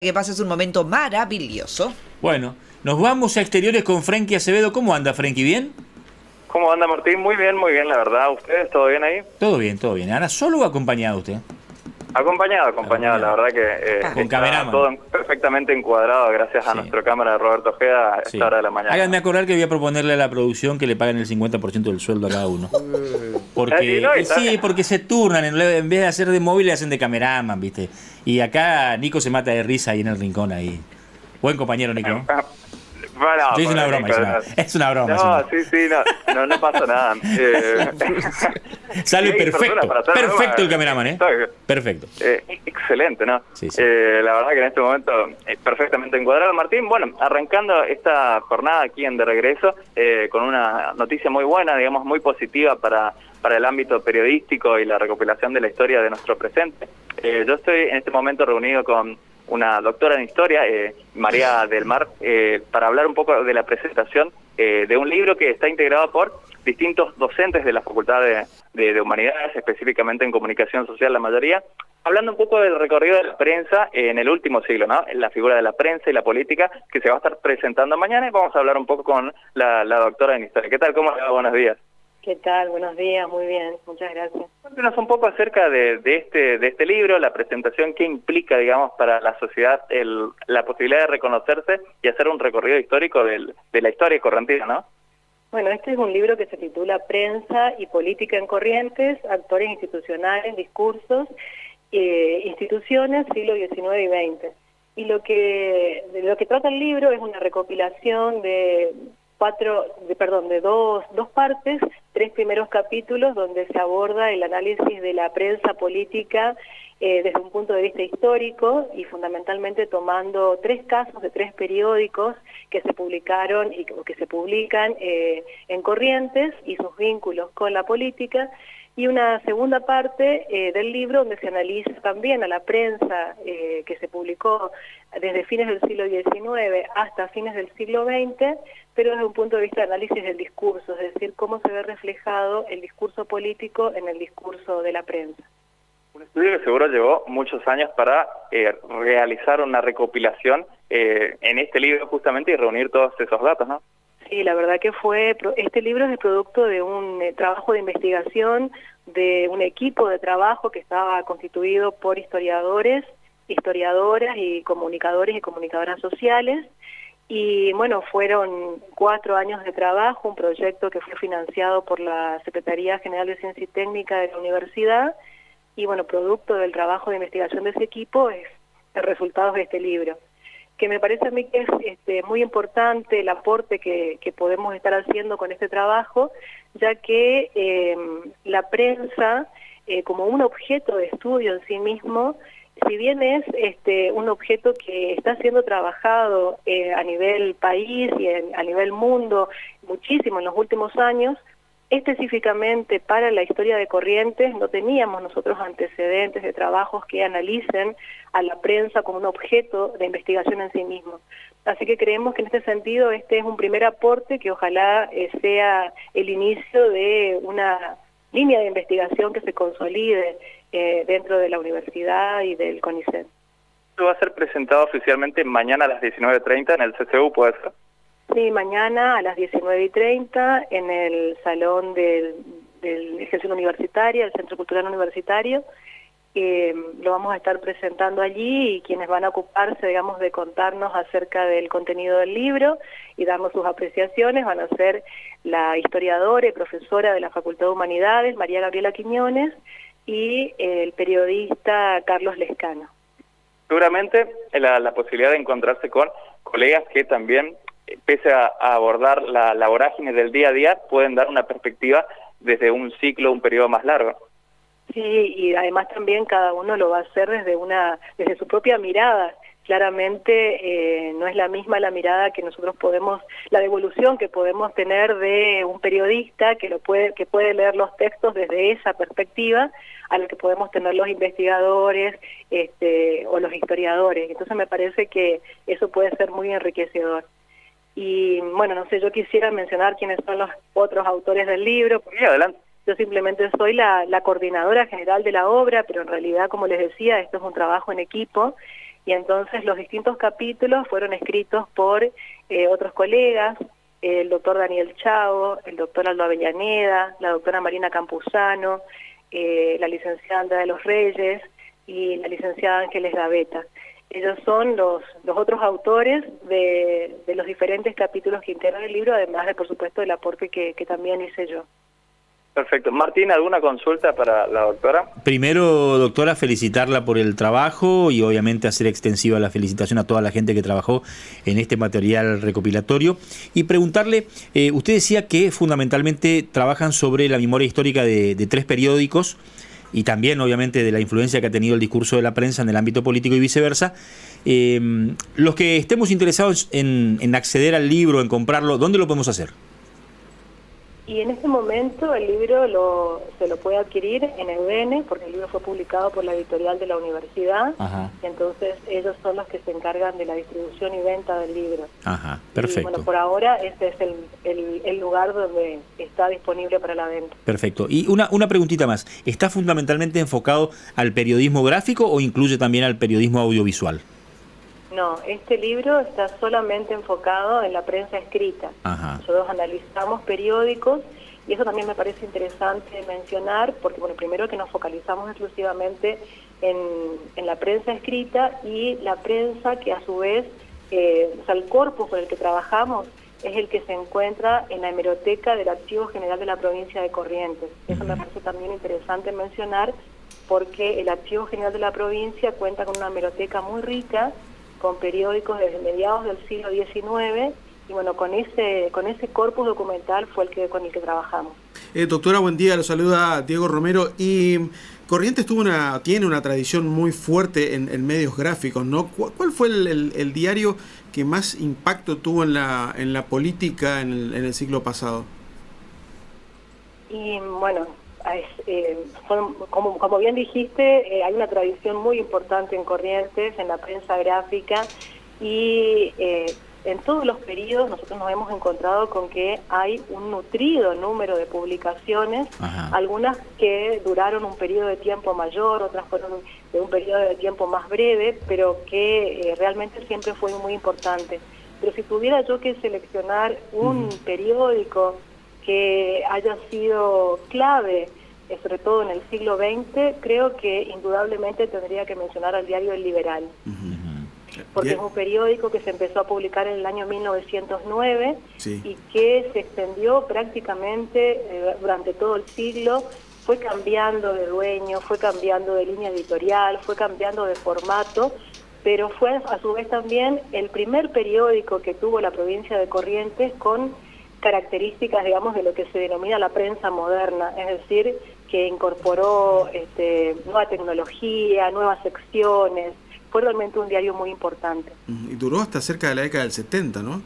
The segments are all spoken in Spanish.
Que pases un momento maravilloso. Bueno, nos vamos a exteriores con Frenkie Acevedo. ¿Cómo anda, Frenkie? ¿Bien? ¿Cómo anda, Martín? Muy bien, la verdad. ¿Ustedes todo bien ahí? Todo bien, todo bien. ¿Ana solo o acompañado usted? Acompañado. La verdad que Con está cameraman. todo perfectamente encuadrado gracias a Sí. nuestro cámara de Roberto Ojeda a Sí. esta hora de la mañana. Háganme acordar que voy a proponerle a la producción que le paguen el 50% del sueldo a cada uno. Porque, Y no, y está sí, bien. porque se turnan, en vez de hacer de móvil, hacen de cameraman, ¿viste? Y acá Nico se mata de risa ahí en el rincón ahí. Buen compañero, Nico. Bueno, Yo hice una pobre broma, Nico, es una broma. No, sí, no pasa nada. Sale Sí, hay personas perfecto, para hacer perfecto bromas. el cameraman, ¿eh? Perfecto. Excelente, ¿no? Sí, sí. La verdad que en este momento perfectamente encuadrado, Martín. Bueno, arrancando esta jornada aquí en De Regreso, con una noticia muy buena, digamos, muy positiva para el ámbito periodístico y la recopilación de la historia de nuestro presente. Yo estoy en este momento reunido con una doctora en historia, María del Mar, para hablar un poco de la presentación de un libro que está integrado por distintos docentes de la Facultad de Humanidades, específicamente en comunicación social la mayoría, hablando un poco del recorrido de la prensa en el último siglo, ¿no? La figura de la prensa y la política que se va a estar presentando mañana, y vamos a hablar un poco con la doctora en historia. ¿Qué tal? ¿Cómo le va? Buenos días. ¿Qué tal? Buenos días, muy bien, muchas gracias. Cuéntenos un poco acerca de este libro, la presentación, qué implica, digamos, para la sociedad la posibilidad de reconocerse y hacer un recorrido histórico de la historia correntina, ¿no? Bueno, este es un libro que se titula Prensa y Política en Corrientes, actores institucionales, discursos, instituciones, siglo XIX y XX. Y de lo que trata el libro es una recopilación de dos partes, 3 primeros capítulos donde se aborda el análisis de la prensa política desde un punto de vista histórico y fundamentalmente tomando 3 casos de 3 periódicos que se publicaron y que se publican en Corrientes y sus vínculos con la política, y una segunda parte del libro donde se analiza también a la prensa que se publicó desde fines del siglo XIX hasta fines del siglo XX, pero desde un punto de vista de análisis del discurso, es decir, cómo se ve reflejado el discurso político en el discurso de la prensa. Un estudio que seguro llevó muchos años para realizar una recopilación en este libro justamente y reunir todos esos datos, ¿no? Sí, la verdad que este libro es el producto de un trabajo de investigación, de un equipo de trabajo que estaba constituido por historiadores, historiadoras y comunicadores y comunicadoras sociales. Y bueno, fueron 4 años de trabajo, un proyecto que fue financiado por la Secretaría General de Ciencia y Técnica de la universidad, y bueno, producto del trabajo de investigación de ese equipo es el resultado de este libro, que me parece a mí que es muy importante el aporte que podemos estar haciendo con este trabajo, ya que la prensa, como un objeto de estudio en sí mismo, si bien es un objeto que está siendo trabajado a nivel país y a nivel mundo muchísimo en los últimos años, específicamente para la historia de Corrientes no teníamos nosotros antecedentes de trabajos que analicen a la prensa como un objeto de investigación en sí mismo. Así que creemos que en este sentido este es un primer aporte que ojalá sea el inicio de una línea de investigación que se consolide dentro de la universidad y del CONICET. Esto va a ser presentado oficialmente mañana a las 19:30 en el CCU, ¿puede ser? Sí, mañana a las 19:30 en el salón del Extensión Universitaria, el Centro Cultural Universitario. Lo vamos a estar presentando allí, y quienes van a ocuparse, digamos, de contarnos acerca del contenido del libro y darnos sus apreciaciones van a ser la historiadora y profesora de la Facultad de Humanidades, María Gabriela Quiñones, y el periodista Carlos Lescano. Seguramente la posibilidad de encontrarse con colegas que también, pese a abordar la vorágine del día a día, pueden dar una perspectiva desde un ciclo, un periodo más largo. Sí, y además también cada uno lo va a hacer desde su propia mirada. Claramente no es la misma la mirada que nosotros la devolución que podemos tener de un periodista que puede leer los textos desde esa perspectiva, a la que podemos tener los investigadores o los historiadores. Entonces me parece que eso puede ser muy enriquecedor. Y bueno, no sé, yo quisiera mencionar quiénes son los otros autores del libro. Sí, adelante. Yo simplemente soy la coordinadora general de la obra, pero en realidad, como les decía, esto es un trabajo en equipo. Y entonces los distintos capítulos fueron escritos por otros colegas, el doctor Daniel Chavo, el doctor Aldo Avellaneda, la doctora Marina Campuzano, la licenciada Andrea de los Reyes y la licenciada Ángeles Gaveta. Ellos son los otros autores de los diferentes capítulos que integran el libro, además de, por supuesto, el aporte que también hice yo. Perfecto. Martín, ¿alguna consulta para la doctora? Primero, doctora, felicitarla por el trabajo y obviamente hacer extensiva la felicitación a toda la gente que trabajó en este material recopilatorio. Y preguntarle, usted decía que fundamentalmente trabajan sobre la memoria histórica de 3 periódicos y también obviamente de la influencia que ha tenido el discurso de la prensa en el ámbito político y viceversa. Los que estemos interesados en acceder al libro, en comprarlo, ¿dónde lo podemos hacer? Y en este momento el libro se lo puede adquirir en Eudene, porque el libro fue publicado por la editorial de la universidad. Ajá. Y entonces ellos son los que se encargan de la distribución y venta del libro. Ajá, perfecto. Y bueno, por ahora este es el lugar donde está disponible para la venta. Perfecto. Y una preguntita más. ¿Está fundamentalmente enfocado al periodismo gráfico o incluye también al periodismo audiovisual? No, este libro está solamente enfocado en la prensa escrita. Ajá. Nosotros analizamos periódicos y eso también me parece interesante mencionar porque, bueno, primero que nos focalizamos exclusivamente en la prensa escrita y la prensa que a su vez, o sea, el corpus con el que trabajamos es el que se encuentra en la hemeroteca del Archivo General de la Provincia de Corrientes. Eso me parece también interesante mencionar porque el Archivo General de la Provincia cuenta con una hemeroteca muy rica, con periódicos desde mediados del siglo XIX, y bueno, con ese corpus documental fue con el que trabajamos. Doctora, buen día, lo saluda Diego Romero. Y Corrientes tiene una tradición muy fuerte en medios gráficos, ¿no? ¿Cuál fue el diario que más impacto tuvo en la política en el siglo pasado? Y bueno, como bien dijiste, hay una tradición muy importante en Corrientes, en la prensa gráfica, y en todos los periodos nosotros nos hemos encontrado con que hay un nutrido número de publicaciones. Ajá. Algunas que duraron un periodo de tiempo mayor, otras fueron de un periodo de tiempo más breve, pero que realmente siempre fue muy importante. Pero si tuviera yo que seleccionar un periódico que haya sido clave, sobre todo en el siglo XX, creo que indudablemente tendría que mencionar al diario El Liberal. Porque es un periódico que se empezó a publicar en el año 1909 sí. Y que se extendió prácticamente durante todo el siglo, fue cambiando de dueño, fue cambiando de línea editorial, fue cambiando de formato, pero fue a su vez también el primer periódico que tuvo la provincia de Corrientes con características, digamos, de lo que se denomina la prensa moderna, es decir, que incorporó nueva tecnología, nuevas secciones. Fue realmente un diario muy importante. Y duró hasta cerca de la década del 70, ¿no?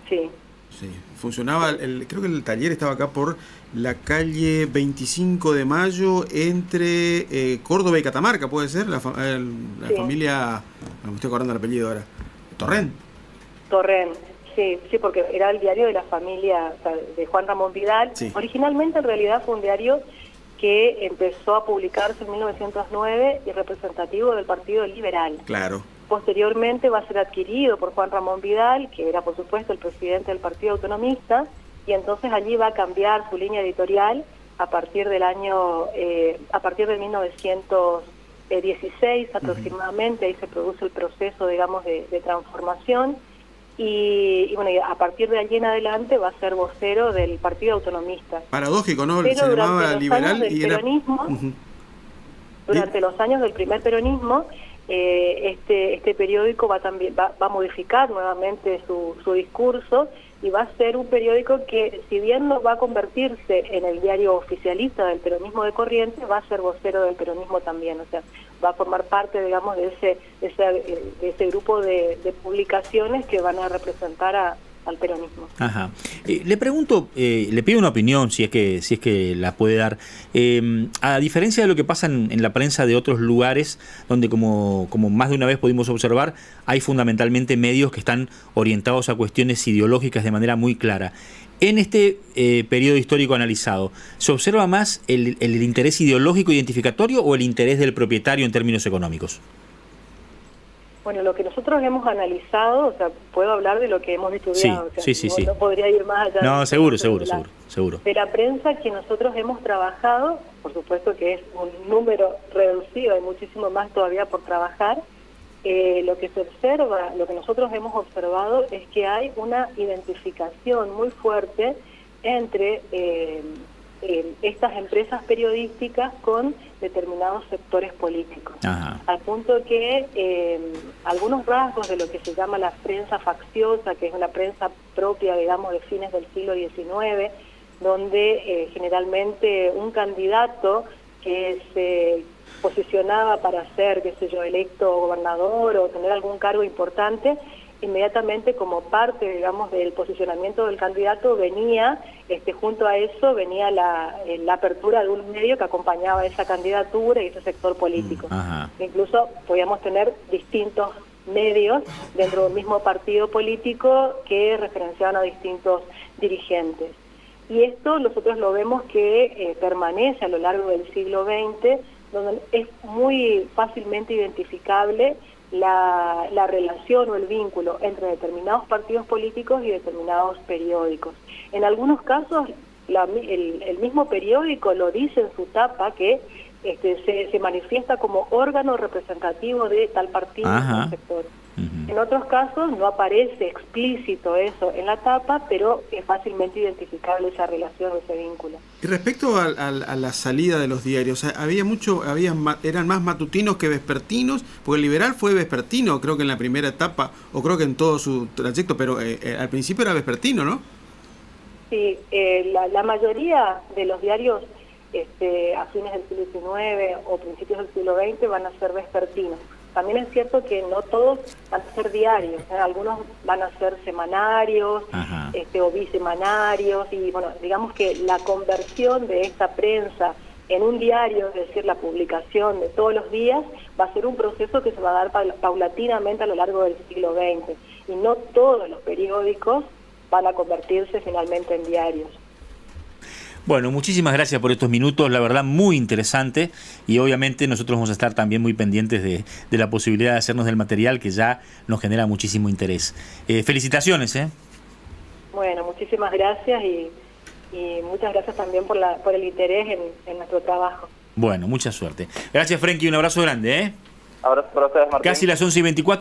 Sí. Sí. Funcionaba, creo que el taller estaba acá por la calle 25 de Mayo, entre Córdoba y Catamarca, ¿puede ser? La sí. Familia, me estoy acordando el apellido ahora, Torrent. Torrent. Sí, porque era el diario de la familia, o sea, de Juan Ramón Vidal. Sí. Originalmente, en realidad, fue un diario que empezó a publicarse en 1909 y representativo del Partido Liberal. Claro. Posteriormente va a ser adquirido por Juan Ramón Vidal, que era, por supuesto, el presidente del Partido Autonomista, y entonces allí va a cambiar su línea editorial a partir del 1916 aproximadamente. Ahí se produce el proceso, digamos, de transformación. Y bueno, a partir de allí en adelante va a ser vocero del Partido Autonomista. Paradójico, ¿no? Pero se llamaba Liberal y era... Durante los años del primer peronismo, este periódico va a modificar nuevamente su discurso y va a ser un periódico que, si bien no va a convertirse en el diario oficialista del peronismo de Corrientes, va a ser vocero del peronismo también, o sea, va a formar parte, digamos, de ese grupo de publicaciones que van a representar al peronismo. Ajá. Le pregunto, le pido una opinión, si es que la puede dar. A diferencia de lo que pasa en la prensa de otros lugares, donde como más de una vez pudimos observar, hay fundamentalmente medios que están orientados a cuestiones ideológicas de manera muy clara. En este periodo histórico analizado, ¿se observa más el interés ideológico identificatorio o el interés del propietario en términos económicos? Bueno, lo que nosotros hemos analizado, o sea, puedo hablar de lo que hemos estudiado, Sí, o sea, sí. no podría ir más allá. No, seguro. De la prensa que nosotros hemos trabajado, por supuesto que es un número reducido, hay muchísimo más todavía por trabajar. Lo que se observa, lo que nosotros hemos observado es que hay una identificación muy fuerte entre estas empresas periodísticas con determinados sectores políticos. Ajá. Al punto que algunos rasgos de lo que se llama la prensa facciosa, que es una prensa propia, digamos, de fines del siglo XIX, donde generalmente un candidato que se posicionaba para ser, qué sé yo, electo gobernador o tener algún cargo importante, inmediatamente como parte, digamos, del posicionamiento del candidato venía, junto a eso venía la apertura de un medio que acompañaba esa candidatura y ese sector político. Ajá. Incluso podíamos tener distintos medios dentro del mismo partido político que referenciaban a distintos dirigentes. Y esto nosotros lo vemos que permanece a lo largo del siglo XX, donde es muy fácilmente identificable la relación o el vínculo entre determinados partidos políticos y determinados periódicos. En algunos casos, el mismo periódico lo dice en su tapa que se manifiesta como órgano representativo de tal partido o tal sector. En otros casos no aparece explícito eso en la tapa, pero es fácilmente identificable esa relación, ese vínculo. Y respecto a la salida de los diarios, eran más matutinos que vespertinos, porque el Liberal fue vespertino, creo que en la primera etapa, o creo que en todo su trayecto, pero al principio era vespertino, ¿no? Sí, la mayoría de los diarios a fines del siglo XIX o principios del siglo XX van a ser vespertinos. También es cierto que no todos van a ser diarios, algunos van a ser semanarios o bisemanarios, y bueno, digamos que la conversión de esta prensa en un diario, es decir, la publicación de todos los días, va a ser un proceso que se va a dar paulatinamente a lo largo del siglo XX, y no todos los periódicos van a convertirse finalmente en diarios. Bueno, muchísimas gracias por estos minutos, la verdad muy interesante, y obviamente nosotros vamos a estar también muy pendientes de la posibilidad de hacernos del material que ya nos genera muchísimo interés. Felicitaciones. Bueno, muchísimas gracias y muchas gracias también por el interés en nuestro trabajo. Bueno, mucha suerte. Gracias, Frenkie, un abrazo grande. Abrazo para ustedes, Martín. Casi las 11:24.